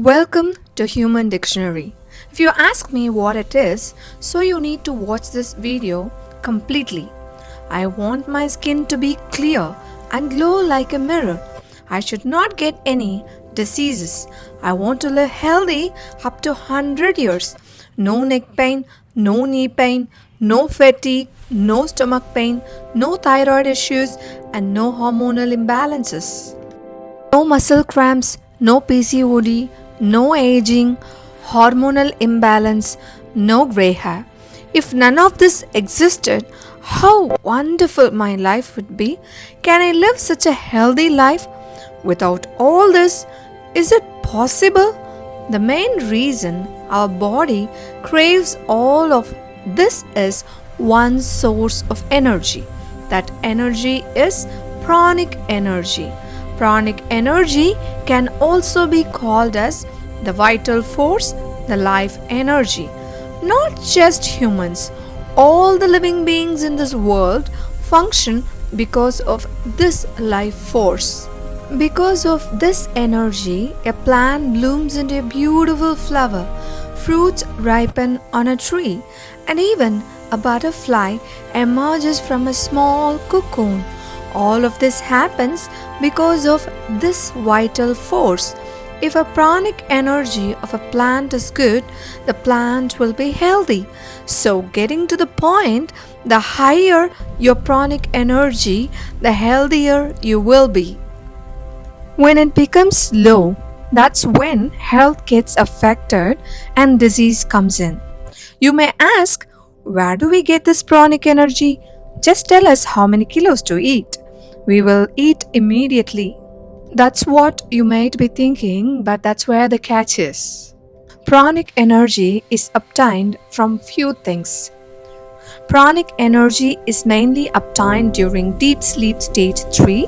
Welcome to Human Dictionary. If you ask me what it is, so you need to watch this video completely. I want my skin to be clear and glow like a mirror. I should not get any diseases. I want to live healthy up to 100 years. No neck pain, no knee pain, no fatigue, no stomach pain, no thyroid issues, and no hormonal imbalances. No muscle cramps, no PCOD, no aging, hormonal imbalance, no grey hair. If none of this existed, how wonderful my life would be. Can I live such a healthy life? Without all this, is it possible? The main reason our body craves all of this is one source of energy. That energy is pranic energy. Pranic energy can also be called as the vital force, the life energy. Not just humans, all the living beings in this world function because of this life force. Because of this energy, a plant blooms into a beautiful flower, fruits ripen on a tree, and even a butterfly emerges from a small cocoon. All of this happens because of this vital force. If a pranic energy of a plant is good, the plant will be healthy. So, getting to the point, the higher your pranic energy, the healthier you will be. When it becomes low, that's when health gets affected and disease comes in. You may ask, where do we get this pranic energy? Just tell us how many kilos to eat. We will eat immediately. That's what you might be thinking, but that's where the catch is. Pranic energy is obtained from few things. Pranic energy is mainly obtained during deep sleep stage 3.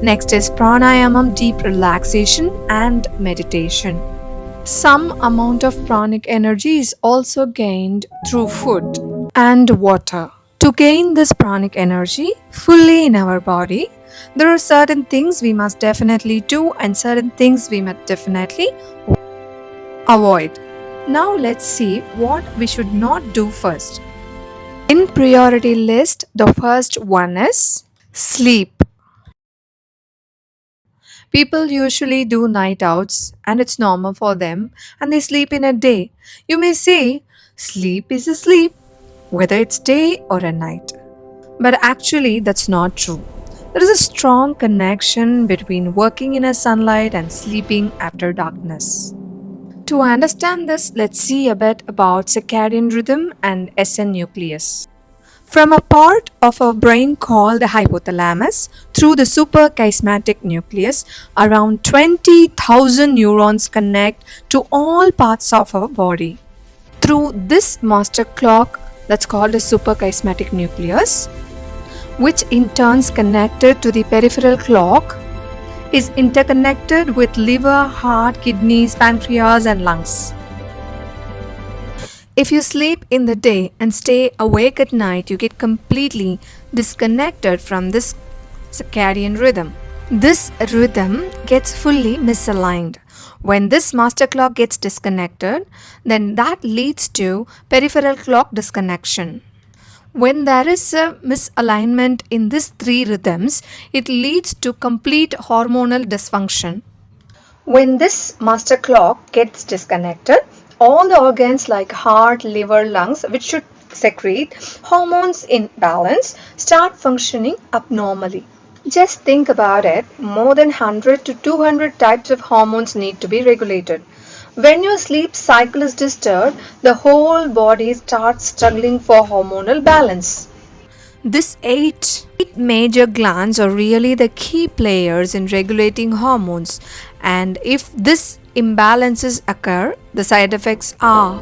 Next is pranayama, deep relaxation and meditation. Some amount of pranic energy is also gained through food and water. To gain this pranic energy fully in our body, there are certain things we must definitely do and certain things we must definitely avoid. Now let's see what we should not do first. In priority list, the first one is sleep. People usually do night outs and it's normal for them and they sleep in a day. You may say, sleep is a sleep, whether it's day or a night. But actually, that's not true. There is a strong connection between working in a sunlight and sleeping after darkness. To understand this, let's see a bit about circadian rhythm and SN nucleus. From a part of our brain called the hypothalamus through the suprachiasmatic nucleus, around 20,000 neurons connect to all parts of our body. Through this master clock that's called the suprachiasmatic nucleus, which in turn is connected to the peripheral clock, is interconnected with liver, heart, kidneys, pancreas and lungs. If you sleep in the day and stay awake at night, you get completely disconnected from this circadian rhythm. This rhythm gets fully misaligned. When this master clock gets disconnected, then that leads to peripheral clock disconnection. When there is a misalignment in these three rhythms, it leads to complete hormonal dysfunction. When this master clock gets disconnected, all the organs like heart, liver, lungs, which should secrete hormones in balance, start functioning abnormally. Just think about it, more than 100 to 200 types of hormones need to be regulated. When your sleep cycle is disturbed, the whole body starts struggling for hormonal balance. These eight major glands are really the key players in regulating hormones, and if these imbalances occur, the side effects are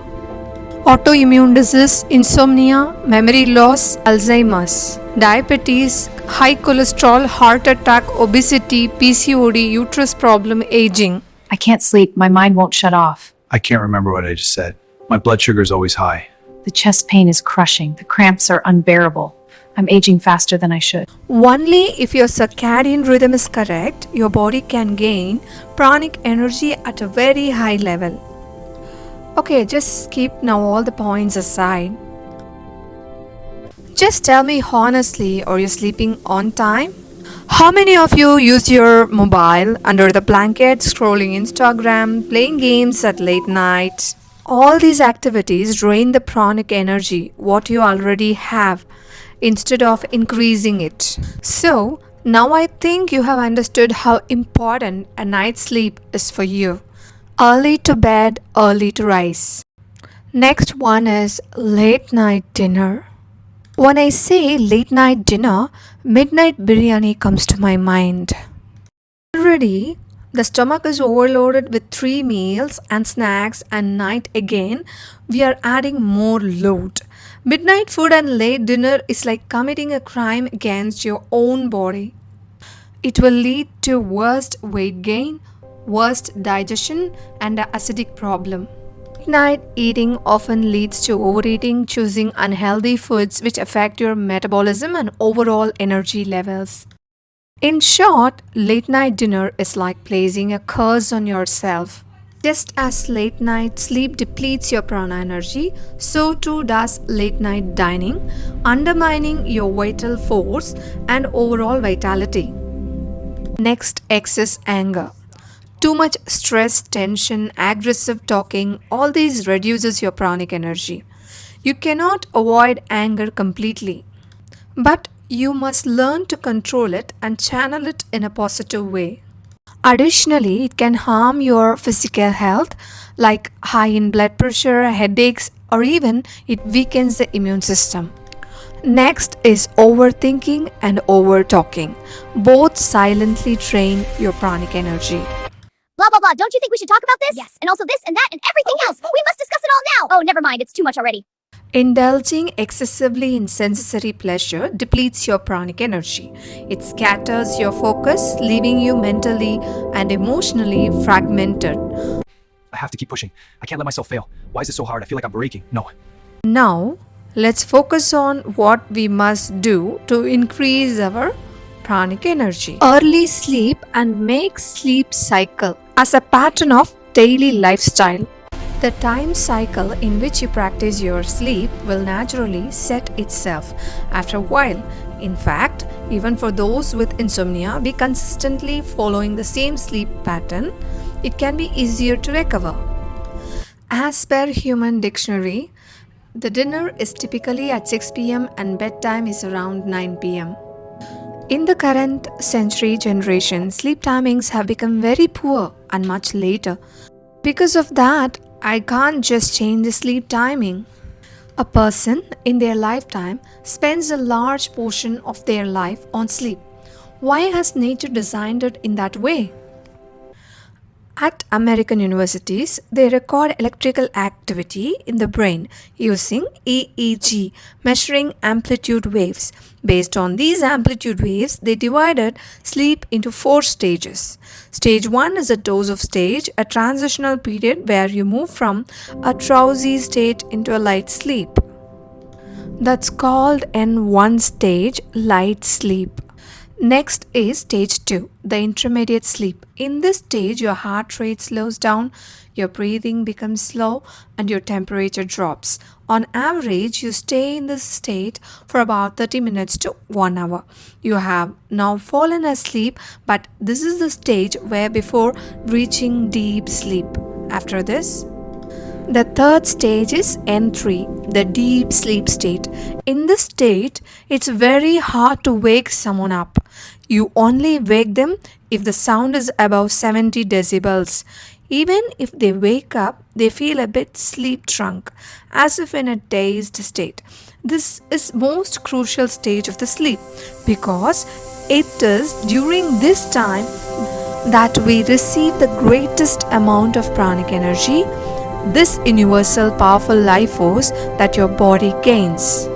autoimmune disease, insomnia, memory loss, Alzheimer's, diabetes, high cholesterol, heart attack, obesity, PCOD, uterus problem, aging. I can't sleep. My mind won't shut off. I can't remember what I just said. My blood sugar is always high. The chest pain is crushing. The cramps are unbearable. I'm aging faster than I should. Only if your circadian rhythm is correct, your body can gain pranic energy at a very high level. Okay, just keep now all the points aside. Just tell me honestly, are you sleeping on time? How many of you use your mobile under the blanket, scrolling Instagram, playing games at late night? All these activities drain the pranic energy, what you already have, instead of increasing it. So, now I think you have understood how important a night's sleep is for you. Early to bed, early to rise. Next one is late night dinner. When I say late night dinner, midnight biryani comes to my mind. Already, the stomach is overloaded with 3 meals and snacks, and night again, we are adding more load. Midnight food and late dinner is like committing a crime against your own body. It will lead to worst weight gain, worst digestion, and an acidic problem. Night eating often leads to overeating, choosing unhealthy foods which affect your metabolism and overall energy levels. In short, late night dinner is like placing a curse on yourself. Just as late night sleep depletes your prana energy, so too does late night dining, undermining your vital force and overall vitality. Next, excess anger. Too much stress, tension, aggressive talking, all these reduces your pranic energy. You cannot avoid anger completely, but you must learn to control it and channel it in a positive way. Additionally, it can harm your physical health, like high in blood pressure, headaches, or even it weakens the immune system. Next is overthinking and over talking. Both silently drain your pranic energy. Blah, blah, blah. Don't you think we should talk about this? Yes. And also this and that and everything else. We must discuss it all now. Oh, never mind. It's too much already. Indulging excessively in sensory pleasure depletes your pranic energy. It scatters your focus, leaving you mentally and emotionally fragmented. I have to keep pushing. I can't let myself fail. Why is it so hard? I feel like I'm breaking. No. Now, let's focus on what we must do to increase our pranic energy. Early sleep and make sleep cycle as a pattern of daily lifestyle. The time cycle in which you practice your sleep will naturally set itself after a while. In fact, even for those with insomnia, be consistently following the same sleep pattern, it can be easier to recover. As per Human Dictionary, the dinner is typically at 6 pm and bedtime is around 9 pm. In the current century generation, sleep timings have become very poor and much later. Because of that, I can't just change the sleep timing. A person in their lifetime spends a large portion of their life on sleep. Why has nature designed it in that way? At American universities, they record electrical activity in the brain using EEG, measuring amplitude waves. Based on these amplitude waves, they divided sleep into 4 stages. Stage 1 is a dose of stage, a transitional period where you move from a drowsy state into a light sleep. That's called N1 stage, light sleep. Next is stage 2, the intermediate sleep. In this stage, your heart rate slows down, your breathing becomes slow, and your temperature drops. On average, you stay in this state for about 30 minutes to 1 hour. You have now fallen asleep, but this is the stage where before reaching deep sleep. After this, the third stage is N3, the deep sleep state. In this state, it's very hard to wake someone up. You only wake them if the sound is above 70 decibels. Even if they wake up, they feel a bit sleep drunk, as if in a dazed state. This is most crucial stage of the sleep because it is during this time that we receive the greatest amount of pranic energy, this universal powerful life force that your body gains.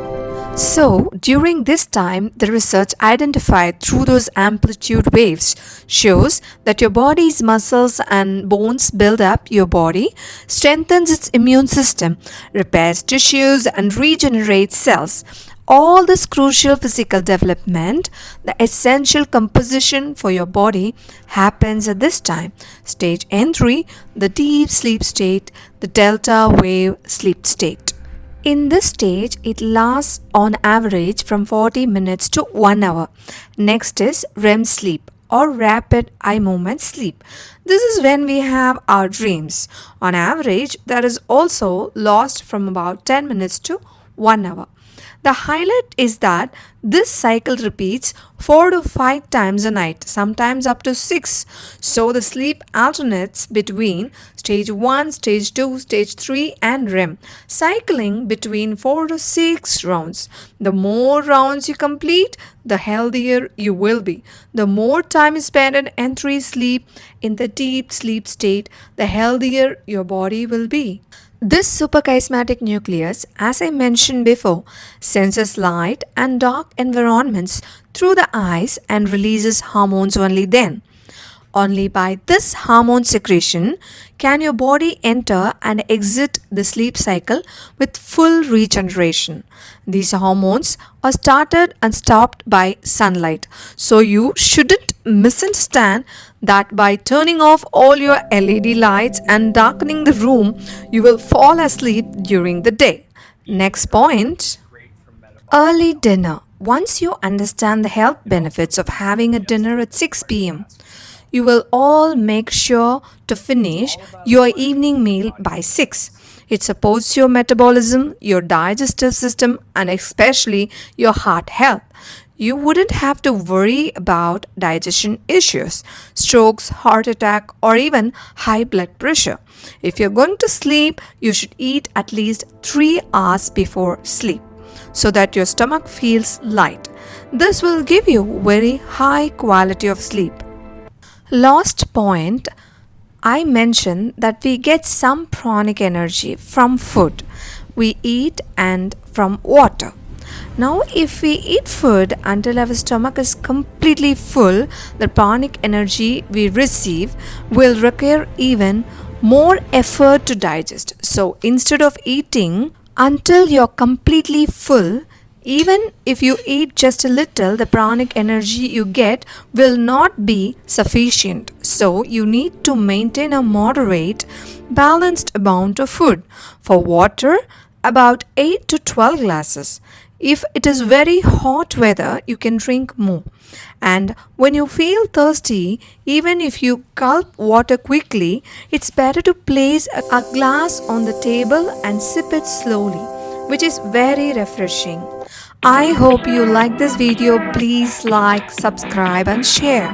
So, during this time, the research identified through those amplitude waves shows that your body's muscles and bones build up your body, strengthens its immune system, repairs tissues, and regenerates cells. All this crucial physical development, the essential composition for your body happens at this time. Stage N3, the deep sleep state, the delta wave sleep state. In this stage, it lasts on average from 40 minutes to 1 hour. Next is REM sleep or rapid eye movement sleep. This is when we have our dreams. On average, that is also lost from about 10 minutes to 1 hour. The highlight is that this cycle repeats 4 to 5 times a night, sometimes up to 6. So the sleep alternates between stage 1, stage 2, stage 3 and REM, cycling between 4 to 6 rounds. The more rounds you complete, the healthier you will be. The more time you spend in N3 sleep, in the deep sleep state, the healthier your body will be. This suprachiasmatic nucleus, as I mentioned before, senses light and dark environments through the eyes and releases hormones only then. Only by this hormone secretion can your body enter and exit the sleep cycle with full regeneration. These hormones are started and stopped by sunlight. So you shouldn't misunderstand that by turning off all your LED lights and darkening the room, you will fall asleep during the day. Next point, early dinner. Once you understand the health benefits of having a dinner at 6 p.m., you will all make sure to finish your evening meal by 6. It supports your metabolism, your digestive system, and especially your heart health. You wouldn't have to worry about digestion issues, strokes, heart attack, or even high blood pressure. If you're going to sleep, you should eat at least 3 hours before sleep so that your stomach feels light. This will give you very high quality of sleep. Last point, I mentioned that we get some pranic energy from food we eat and from water. Now, if we eat food until our stomach is completely full, the pranic energy we receive will require even more effort to digest. So, instead of eating until you're completely full, even if you eat just a little, the pranic energy you get will not be sufficient. So, you need to maintain a moderate, balanced amount of food. For water, about 8 to 12 glasses. If it is very hot weather, you can drink more. And when you feel thirsty, even if you gulp water quickly, it's better to place a glass on the table and sip it slowly, which is very refreshing. I hope you like this video. Please like, subscribe and share.